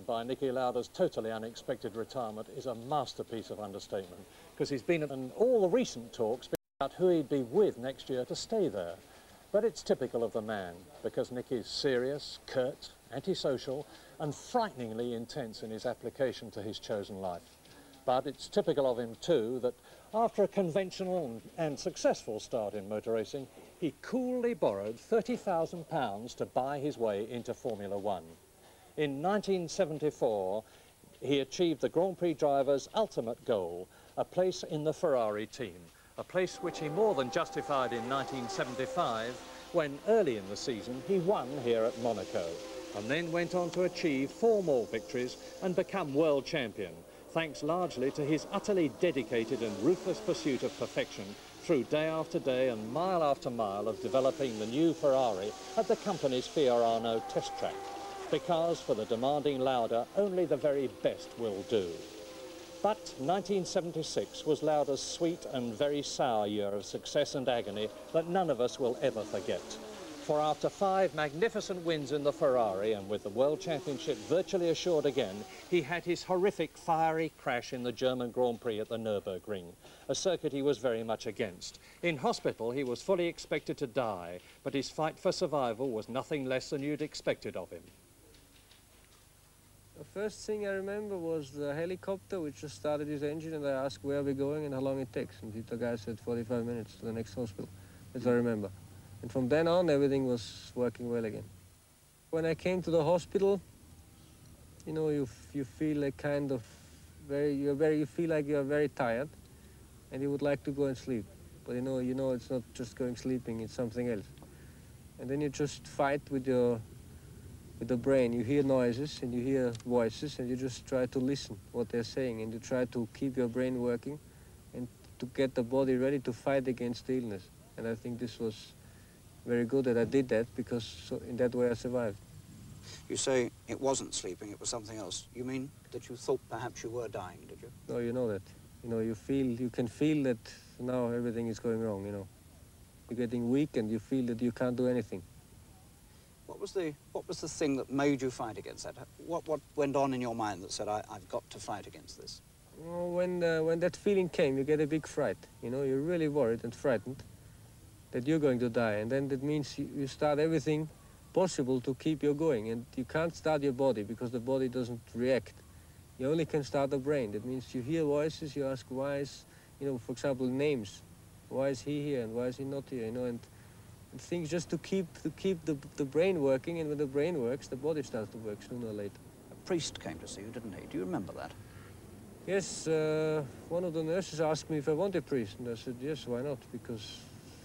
by Niki Lauda's totally unexpected retirement is a masterpiece of understatement, because he's been in all the recent talks about who he'd be with next year to stay there. But it's typical of the man, because Niki's serious, curt, antisocial, and frighteningly intense in his application to his chosen life. But it's typical of him too that after a conventional and successful start in motor racing, he coolly borrowed £30,000 to buy his way into Formula One. In 1974, he achieved the Grand Prix driver's ultimate goal, a place in the Ferrari team, a place which he more than justified in 1975 when early in the season he won here at Monaco, and then went on to achieve 4 more victories and become world champion, thanks largely to his utterly dedicated and ruthless pursuit of perfection through day after day and mile after mile of developing the new Ferrari at the company's Fiorano test track, because for the demanding Lauda, only the very best will do. But 1976 was Lauda's sweet and very sour year of success and agony that none of us will ever forget. For after 5 magnificent wins in the Ferrari, and with the World Championship virtually assured again, he had his horrific fiery crash in the German Grand Prix at the Nürburgring, a circuit he was very much against. In hospital, he was fully expected to die, but his fight for survival was nothing less than you'd expected of him. The first thing I remember was the helicopter, which just started his engine, and I asked where we're going and how long it takes. And the guy said 45 minutes to the next hospital. That's what I remember. And from then on, everything was working well again. When I came to the hospital, you know, you feel like kind of you feel like you're very tired, and you would like to go and sleep. But you know, it's not just going sleeping; it's something else. And then you just fight with the brain. You hear noises and you hear voices, and you just try to listen what they're saying, and you try to keep your brain working, and to get the body ready to fight against the illness. And I think this was very good that I did that, because in that way I survived. You say it wasn't sleeping, it was something else. You mean that you thought perhaps you were dying, did you? No, you know that. You know, you can feel that now everything is going wrong, you know. You're getting weak and you feel that you can't do anything. What was the thing that made you fight against that? What went on in your mind that said, I've got to fight against this? Well, when that feeling came, you get a big fright. You know, you're really worried and frightened that you're going to die, and then that means you start everything possible to keep you going, and you can't start your body because the body doesn't react. You only can start the brain. That means you hear voices, you ask why is, you know, for example, names. Why is he here and why is he not here, you know, and things just to keep the brain working, and when the brain works, the body starts to work sooner or later. A priest came to see you, didn't he? Do you remember that? Yes, one of the nurses asked me if I want a priest, and I said, yes, why not, because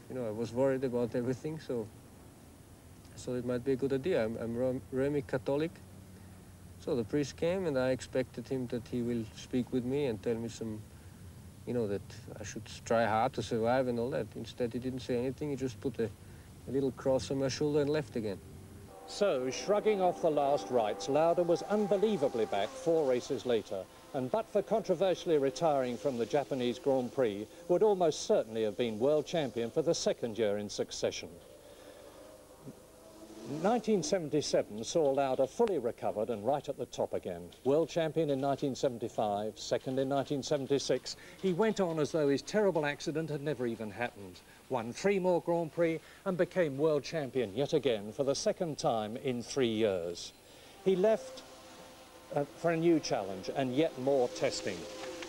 you know, I was worried about everything, so it might be a good idea. I'm Roman Catholic. So the priest came, and I expected him that he will speak with me and tell me some, you know, that I should try hard to survive and all that. Instead, he didn't say anything. He just put a little cross on my shoulder and left again. So, shrugging off the last rites, Lauda was unbelievably back 4 races later, and but for controversially retiring from the Japanese Grand Prix, would almost certainly have been world champion for the 2nd year in succession. 1977 saw Lauda fully recovered and right at the top again. World champion in 1975, 2nd in 1976. He went on as though his terrible accident had never even happened. Won 3 more Grand Prix and became world champion yet again for the 2nd time in 3 years. He left for a new challenge and yet more testing.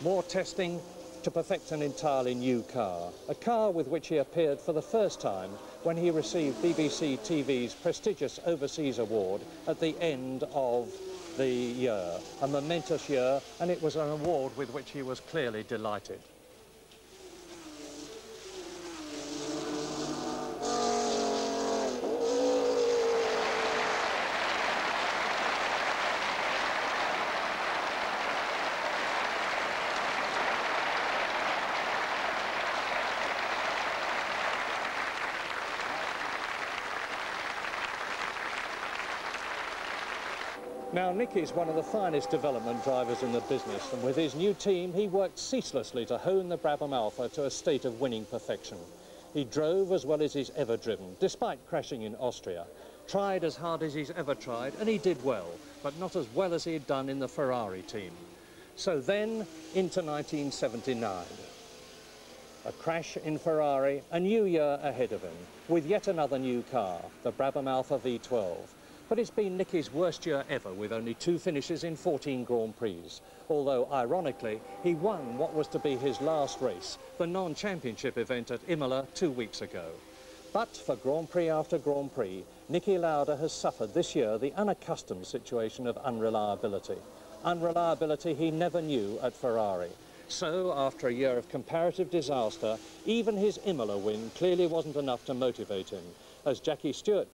More testing to perfect an entirely new car. A car with which he appeared for the first time when he received BBC TV's prestigious Overseas Award at the end of the year. A momentous year, and it was an award with which he was clearly delighted. Now, Niki's one of the finest development drivers in the business, and with his new team, he worked ceaselessly to hone the Brabham Alpha to a state of winning perfection. He drove as well as he's ever driven, despite crashing in Austria, tried as hard as he's ever tried, and he did well, but not as well as he had done in the Ferrari team. So then, into 1979. A crash in Ferrari, a new year ahead of him, with yet another new car, the Brabham Alpha V12. But it's been Nicky's worst year ever, with only 2 finishes in 14 Grand Prix. Although, ironically, he won what was to be his last race, the non-championship event at Imola 2 weeks ago. But for Grand Prix after Grand Prix, Niki Lauda has suffered this year the unaccustomed situation of unreliability. Unreliability he never knew at Ferrari. So, after a year of comparative disaster, even his Imola win clearly wasn't enough to motivate him, as Jackie Stewart